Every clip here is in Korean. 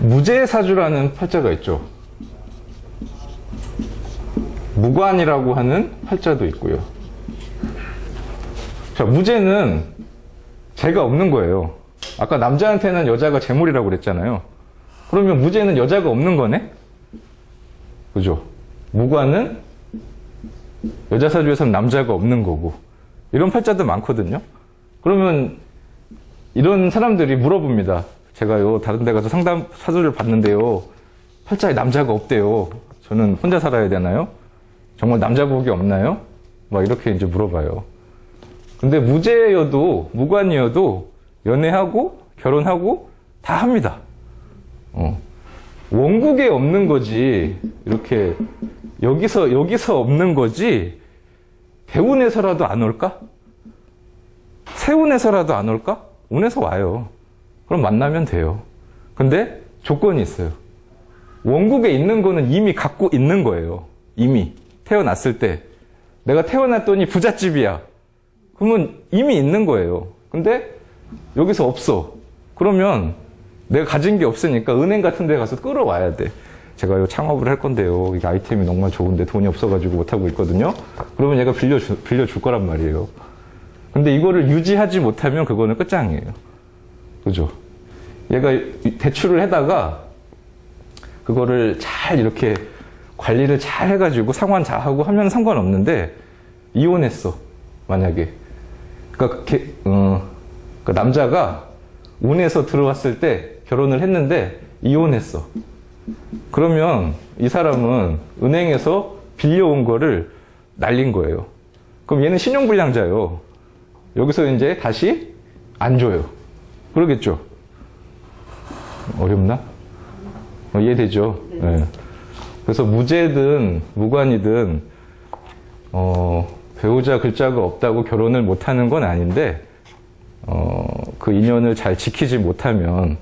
무제사주라는 팔자가 있죠. 무관이라고 하는 팔자도 있고요. 자, 무제는 재가 없는 거예요. 아까 남자한테는 여자가 재물이라고 그랬잖아요. 그러면 무제는 여자가 없는 거네? 그죠? 무관은 여자 사주에서는 남자가 없는 거고, 이런 팔자도 많거든요. 그러면 이런 사람들이 물어봅니다. 제가요, 다른 데 가서 상담 사주를 봤는데요, 팔자에 남자가 없대요. 저는 혼자 살아야 되나요? 정말 남자 복이 없나요? 막 이렇게 이제 물어봐요. 근데 무제여도, 무관이어도 연애하고 결혼하고 다 합니다. 원국에 없는 거지, 이렇게 여기서 없는 거지, 대운에서라도 안 올까? 세운에서라도 안 올까? 운에서 와요. 그럼 만나면 돼요. 근데 조건이 있어요. 원국에 있는 거는 이미 갖고 있는 거예요. 이미 태어났을 때 내가 태어났더니 부잣집이야. 그러면 이미 있는 거예요. 근데 여기서 없어. 그러면 내가 가진 게 없으니까 은행 같은 데 가서 끌어와야 돼. 제가 창업을 할 건데요, 이게 아이템이 정말 좋은데 돈이 없어가지고 못하고 있거든요. 그러면 얘가 빌려줄 거란 말이에요. 근데 이거를 유지하지 못하면 그거는 끝장이에요. 그죠? 얘가 대출을 해다가 그거를 잘 이렇게 관리를 잘 해가지고 상환 잘 하고 하면 상관없는데, 이혼했어, 만약에. 그러니까 남자가 운에서 들어왔을 때 결혼을 했는데 이혼했어. 그러면 이 사람은 은행에서 빌려온 거를 날린 거예요. 그럼 얘는 신용불량자예요. 여기서 이제 다시 안 줘요. 그러겠죠? 어렵나? 이해되죠? 네. 그래서 무제든 무관이든 배우자 글자가 없다고 결혼을 못하는 건 아닌데, 그 인연을 잘 지키지 못하면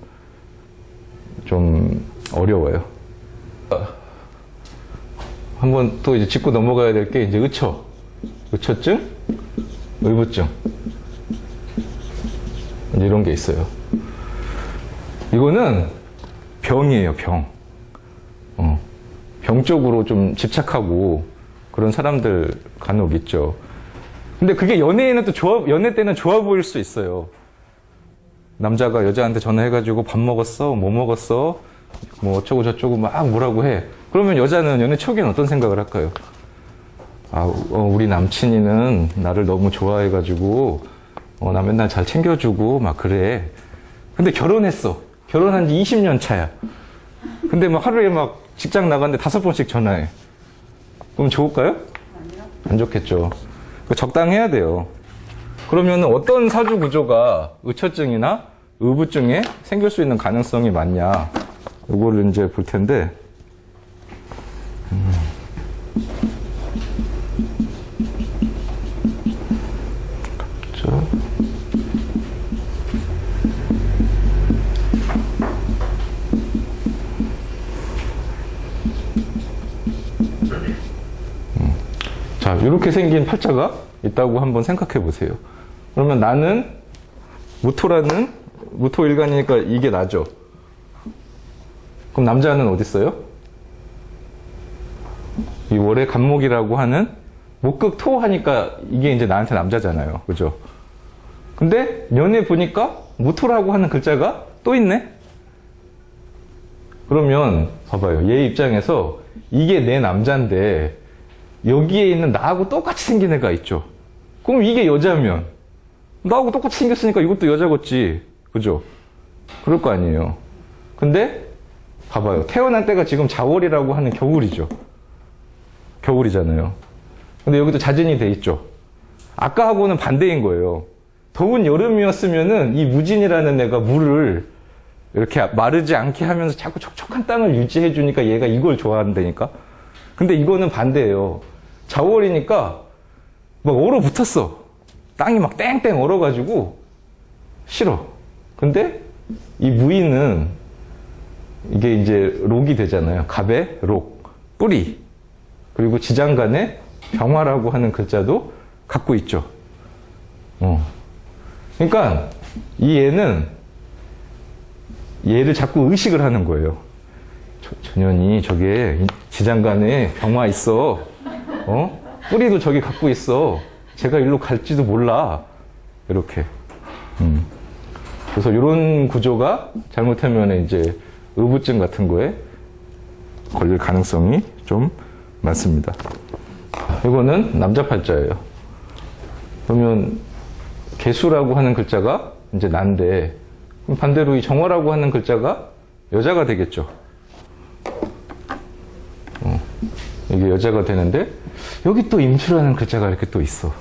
좀 어려워요. 한번 또 이제 짚고 넘어가야 될 게 이제 의처증, 의부증, 이런 게 있어요. 이거는 병이에요, 병. 병 쪽으로 좀 집착하고 그런 사람들 간혹 있죠. 근데 그게 연애에는 또 연애 때는 좋아 보일 수 있어요. 남자가 여자한테 전화해가지고 밥 먹었어? 뭐 먹었어? 뭐 어쩌고 저쩌고 막 뭐라고 해. 그러면 여자는 연애 초기에는 어떤 생각을 할까요? 우리 남친이는 나를 너무 좋아해가지고 나 맨날 잘 챙겨주고 막 그래. 근데 결혼했어. 결혼한 지 20년 차야. 근데 막 하루에 막 직장 나갔는데 5번씩 전화해. 그럼 좋을까요? 아니요. 안 좋겠죠. 적당해야 돼요. 그러면 어떤 사주 구조가 의처증이나 의부증에 생길 수 있는 가능성이 많냐, 이거를 이제 볼 텐데, 자, 이렇게 생긴 팔자가 있다고 한번 생각해 보세요. 그러면 나는 무토일간이니까 이게 나죠. 그럼 남자는 어디 있어요? 이 월의 간목이라고 하는 목극토 하니까 이게 이제 나한테 남자잖아요. 그죠? 근데 연애 보니까 무토라고 하는 글자가 또 있네? 그러면 봐봐요. 얘 입장에서 이게 내 남자인데 여기에 있는 나하고 똑같이 생긴 애가 있죠. 그럼 이게 여자면 나하고 똑같이 생겼으니까 이것도 여자겠지. 그죠? 그럴 거 아니에요. 근데 봐봐요. 태어난 때가 지금 자월이라고 하는 겨울이죠. 겨울이잖아요. 근데 여기도 자진이 돼 있죠. 아까하고는 반대인 거예요. 더운 여름이었으면은 이 무진이라는 애가 물을 이렇게 마르지 않게 하면서 자꾸 촉촉한 땅을 유지해 주니까 얘가 이걸 좋아한다니까. 근데 이거는 반대예요. 자월이니까 막 얼어붙었어. 땅이 막 땡땡 얼어가지고 싫어. 근데 이 무인은 이게 이제 록이 되잖아요. 갑의 록, 뿌리, 그리고 지장간의 병화라고 하는 글자도 갖고 있죠. 그러니까 이 애는 얘를 자꾸 의식을 하는 거예요. 전현이 저게 지장간에 병화 있어. 뿌리도 저기 갖고 있어. 제가 일로 갈지도 몰라. 이렇게. 그래서 이런 구조가 잘못하면 이제 의부증 같은 거에 걸릴 가능성이 좀 많습니다. 이거는 남자 팔자예요. 그러면 개수라고 하는 글자가 이제 난데, 그럼 반대로 이 정화라고 하는 글자가 여자가 되겠죠. 이게 여자가 되는데, 여기 또 임수라는 글자가 이렇게 또 있어.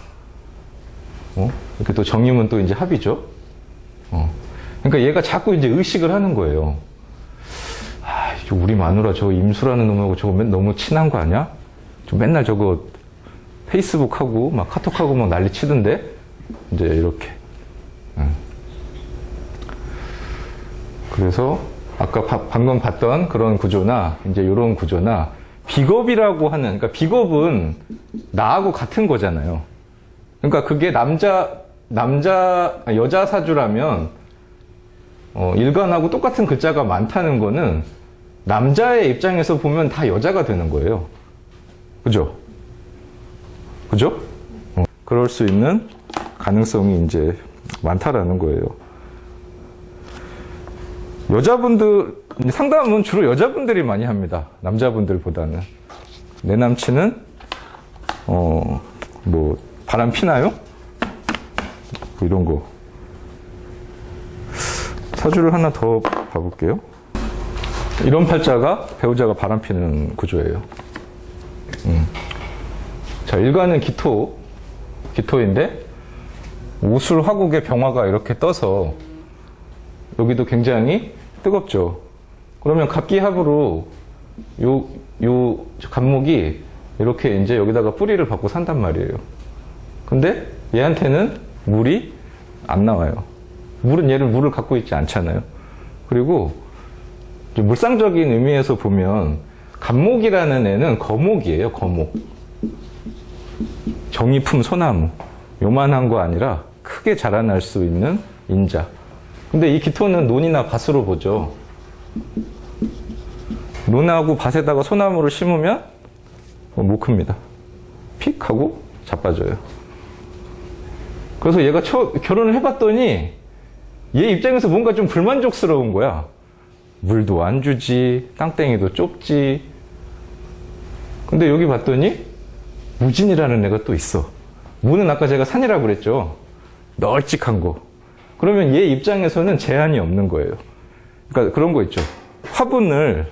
이렇게 또 정임은 또 이제 합이죠. 그러니까 얘가 자꾸 이제 의식을 하는 거예요. 아, 우리 마누라 저 임수라는 놈하고 저거 너무 친한 거 아니야? 저 맨날 저거 페이스북하고 막 카톡하고 막 난리 치던데? 이제 이렇게. 그래서 아까 방금 봤던 그런 구조나 이제 이런 구조나 비겁이라고 하는, 그러니까 비겁은 나하고 같은 거잖아요. 그러니까 그게 여자 사주라면 일간하고 똑같은 글자가 많다는 거는 남자의 입장에서 보면 다 여자가 되는 거예요. 그죠? 그죠? 그럴 수 있는 가능성이 이제 많다라는 거예요. 여자분들, 상담은 주로 여자분들이 많이 합니다. 남자분들보다는. 내 남친은, 뭐, 바람 피나요? 뭐 이런 거. 사주를 하나 더 봐볼게요. 이런 팔자가 배우자가 바람 피는 구조예요. 자, 일간은 기토인데, 우술 화국의 병화가 이렇게 떠서, 여기도 굉장히 뜨겁죠. 그러면 갑기합으로 요 간목이 이렇게 이제 여기다가 뿌리를 받고 산단 말이에요. 근데 얘한테는 물이 안 나와요. 물을 갖고 있지 않잖아요. 그리고 물상적인 의미에서 보면 간목이라는 애는 거목이에요. 거목. 정이품 소나무. 요만한 거 아니라 크게 자라날 수 있는 인자. 근데 이 기토는 논이나 밭으로 보죠. 논하고 밭에다가 소나무를 심으면 못 큽니다. 픽 하고 자빠져요. 그래서 얘가 결혼을 해봤더니 얘 입장에서 뭔가 좀 불만족스러운 거야. 물도 안 주지, 땅땡이도 좁지. 근데 여기 봤더니 무진이라는 애가 또 있어. 무는 아까 제가 산이라고 그랬죠. 널찍한 거. 그러면 얘 입장에서는 제한이 없는 거예요. 그러니까 그런 거 있죠. 화분을,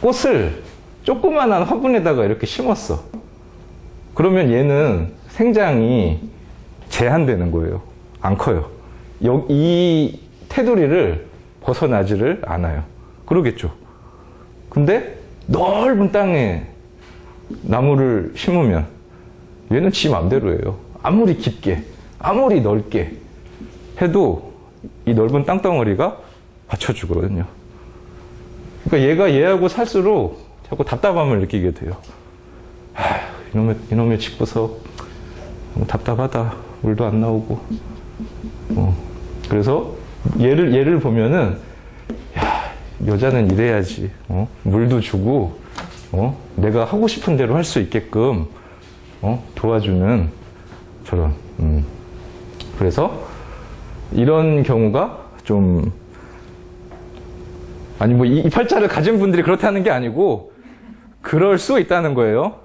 꽃을 조그만한 화분에다가 이렇게 심었어. 그러면 얘는 생장이 제한되는 거예요. 안 커요. 이 테두리를 벗어나지를 않아요. 그러겠죠. 근데 넓은 땅에 나무를 심으면 얘는 지 맘대로예요. 아무리 깊게, 아무리 넓게 해도 이 넓은 땅덩어리가 받쳐주거든요. 그러니까 얘가 얘하고 살수록 자꾸 답답함을 느끼게 돼요. 이놈의 집구석 너무 답답하다. 물도 안 나오고. 그래서 얘를 보면은 여자는 이래야지. 물도 주고 내가 하고 싶은 대로 할 수 있게끔 도와주는 저런. 그래서 이런 경우가 좀 이 팔자를 가진 분들이 그렇다는 게 아니고 그럴 수 있다는 거예요.